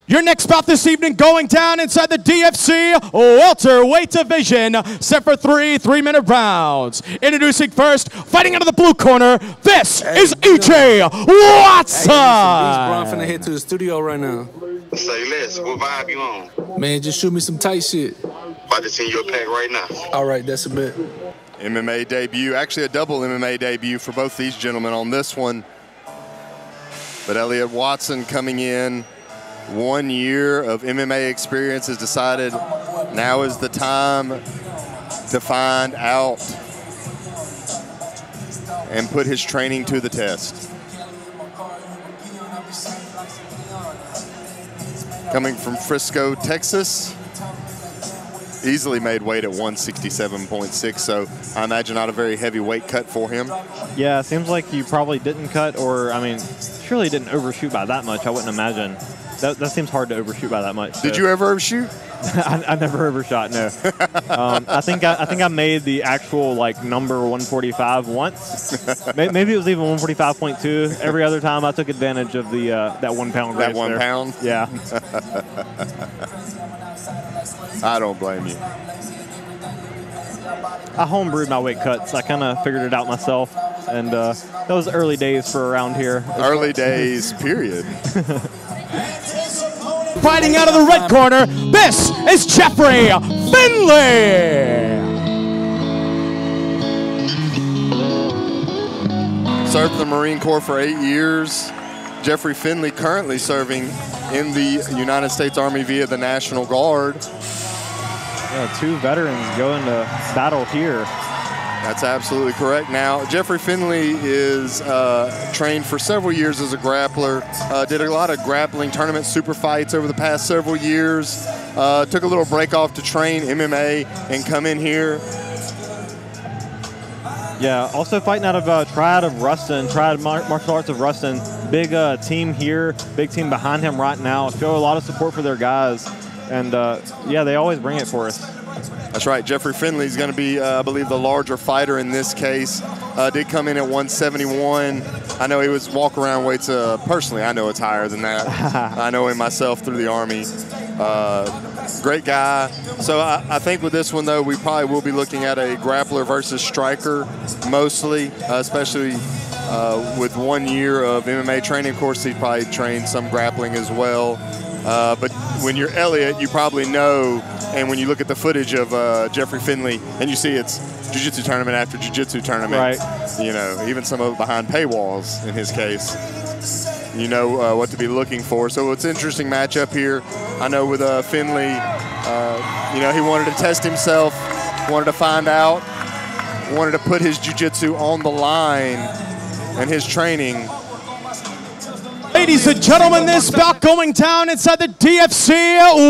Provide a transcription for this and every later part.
Your next bout this evening going down inside the DFC welterweight division, set for three-minute rounds. Introducing first, fighting out of the blue corner, this is EJ Watson. Hey, I'm finna head to the studio right now. Say less, what vibe you on? Man, just shoot me some tight shit. About to send you a pack right now. All right, that's a bit. MMA debut, actually a double MMA debut for both these gentlemen on this one. But Elliot Watson coming in, 1 year of MMA experience, has decided now is the time to find out and put his training to the test. Coming from Frisco, Texas, easily made weight at 167.6, so I imagine not a very heavy weight cut for him. Yeah, it seems like you probably didn't cut, or, I mean, surely didn't overshoot by that much, I wouldn't imagine. That seems hard to overshoot by that much. So. Did you ever overshoot? I never overshot, no. I think I made the actual like number 145 once. Maybe it was even 145.2. Every other time I took advantage of the that 1 pound raise. That 1 there. pound? Yeah. I don't blame you. I homebrewed my weight cuts. I kind of figured it out myself, and that was early days for around here. Early days, period. Fighting out of the red corner, this is Jeffrey Finley. Served the Marine Corps for 8 years. Jeffrey Finley currently serving in the United States Army via the National Guard. Yeah, 2 veterans going to battle here. That's absolutely correct. Now, Jeffrey Finley is trained for several years as a grappler. Did a lot of grappling tournament super fights over the past several years. Took a little break off to train MMA and come in here. Yeah, also fighting out of Triad of Ruston, Triad Martial Arts of Ruston. Big team here, big team behind him right now. Show a lot of support for their guys. And, yeah, they always bring it for us. That's right. Jeffrey Finley is going to be, I believe, the larger fighter in this case. Did come in at 171. I know he was walk-around weights. Personally, I know it's higher than that. I know him myself through the Army. Great guy. So I think with this one, though, we probably will be looking at a grappler versus striker mostly, especially with 1 year of MMA training. Of course, he probably trained some grappling as well. But when you're Elliot, you probably know, and when you look at the footage of Jeffrey Finley and you see it's jiu-jitsu tournament after jiu-jitsu tournament, right. You know, even some of it behind paywalls in his case, you know what to be looking for. So it's an interesting matchup here. I know with Finley, you know, he wanted to test himself, wanted to find out, wanted to put his jiu-jitsu on the line and his training. Ladies and gentlemen, this bout going down inside the DFC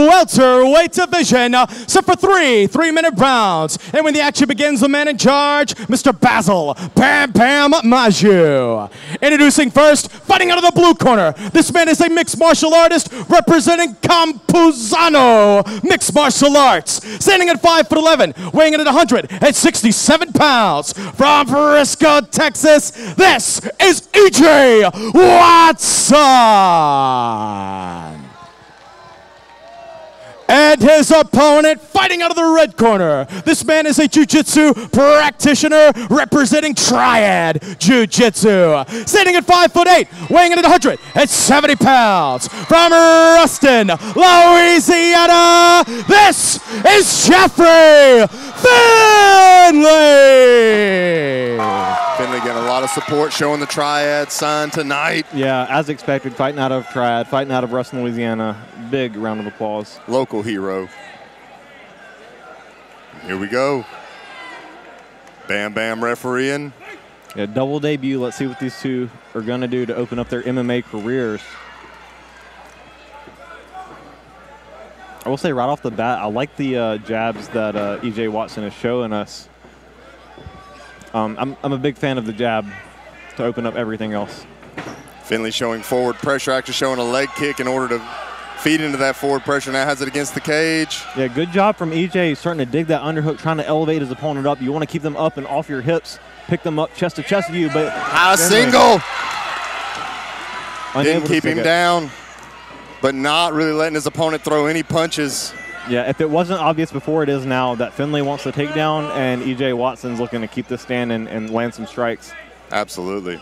welterweight division, set for three-minute rounds. And when the action begins, the man in charge, Mr. Basil Bam Bam Maju. Introducing first, fighting out of the blue corner, this man is a mixed martial artist representing Campuzano Mixed Martial Arts. Standing at 5'11", weighing in at 167 pounds. From Frisco, Texas, this is EJ Watson. And his opponent fighting out of the red corner. This man is a jiu-jitsu practitioner representing Triad Jiu-Jitsu. Standing at 5'8", weighing in at 170 pounds. From Ruston, Louisiana, this is Jeffrey Finley. Finley getting a lot of support, showing the Triad sign tonight. Yeah, as expected, fighting out of Triad, fighting out of Ruston, Louisiana. Big round of applause. Local hero. Here we go. Bam Bam refereeing. Yeah, double debut. Let's see what these two are going to do to open up their MMA careers. I will say right off the bat, I like the jabs that EJ Watson is showing us. I'm a big fan of the jab to open up everything else. Finley showing forward pressure, actually showing a leg kick in order to feed into that forward pressure. Now has it against the cage. Yeah, good job from EJ. He's starting to dig that underhook, trying to elevate his opponent up. You want to keep them up and off your hips, pick them up chest to chest view, but high single. Didn't keep him down. but not really letting his opponent throw any punches. Yeah, if it wasn't obvious before, it is now that Finley wants the takedown and E.J. Watson's looking to keep this stand and land some strikes. Absolutely.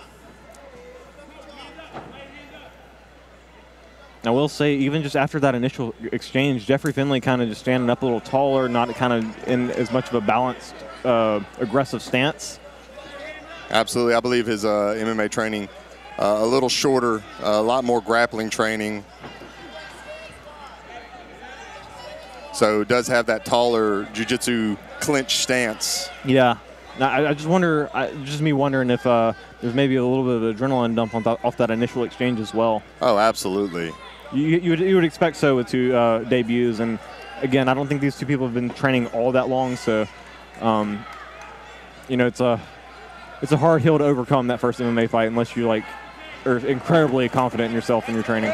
I will say, even just after that initial exchange, Jeffrey Finley kind of just standing up a little taller, not kind of in as much of a balanced, aggressive stance. Absolutely. I believe his MMA training a little shorter, a lot more grappling training. So does have that taller jiu-jitsu clinch stance. Yeah. Now, I just wonder, just me wondering if there's maybe a little bit of adrenaline dump off that initial exchange as well. Oh, absolutely. You would expect so with two debuts, and again, I don't think these two people have been training all that long, so you know, it's a hard hill to overcome, that first MMA fight, unless you are incredibly confident in yourself and your training.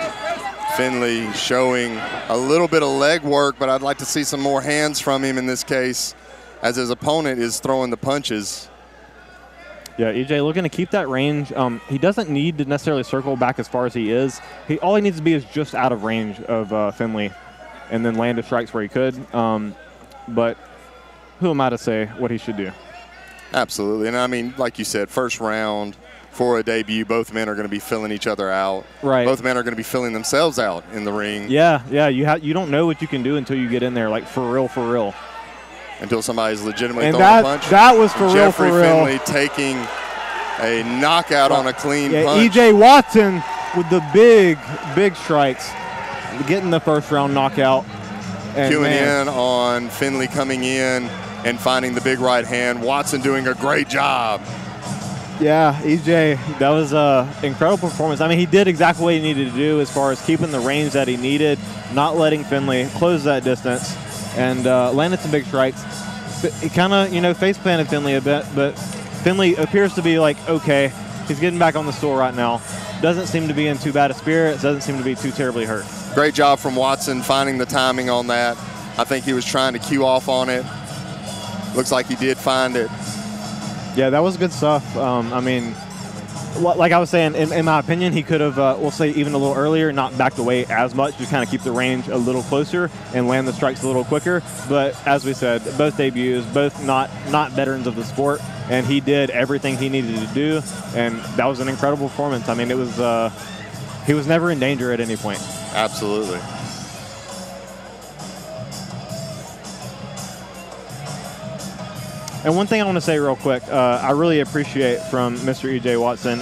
Finley showing a little bit of leg work, but I'd like to see some more hands from him in this case, as his opponent is throwing the punches. Yeah, EJ looking to keep that range. He doesn't need to necessarily circle back as far as he is. All he needs to be is just out of range of Finley and then land his strikes where he could. But who am I to say what he should do? Absolutely. And I mean, like you said, first round for a debut, both men are going to be filling each other out. Right. Both men are going to be filling themselves out in the ring. Yeah, yeah. You don't know what you can do until you get in there, like for real, for real. Until somebody's legitimately and throwing a punch. That was for real, for real. Jeffrey Finley taking a knockout on a clean punch. E.J. Watson with the big strikes, getting the first round knockout. Queuing in on Finley coming in and finding the big right hand. Watson doing a great job. Yeah, EJ, that was an incredible performance. I mean, he did exactly what he needed to do as far as keeping the range that he needed, not letting Finley close that distance, and landed some big strikes. He kind of, face planted Finley a bit, but Finley appears to be like, okay, he's getting back on the stool right now. Doesn't seem to be in too bad a spirits, doesn't seem to be too terribly hurt. Great job from Watson finding the timing on that. I think he was trying to cue off on it. Looks like he did find it. Yeah, that was good stuff. I mean, like I was saying, in my opinion, he could have, we'll say even a little earlier, not backed away as much, just kind of keep the range a little closer and land the strikes a little quicker. But as we said, both debuts, both not veterans of the sport, and he did everything he needed to do, and that was an incredible performance. I mean, it was he was never in danger at any point. Absolutely. And one thing I want to say real quick, I really appreciate from Mr. E.J. Watson,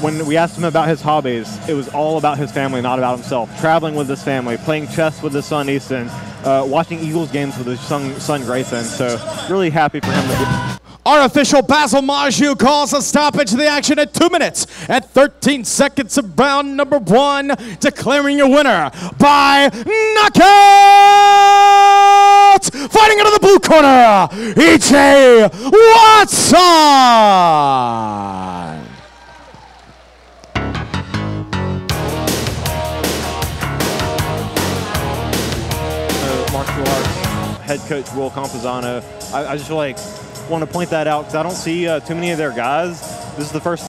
when we asked him about his hobbies, it was all about his family, not about himself. Traveling with his family, playing chess with his son Easton, watching Eagles games with his son Grayson. So really happy for him to be. Our official Basil Maju calls a stoppage to the action at 2 minutes and 13 seconds of round number 1, declaring your winner by knockout! Fighting out of the blue corner, E.J. Watson! Martial arts head coach Will Campuzano. I just want to point that out because I don't see too many of their guys. This is the first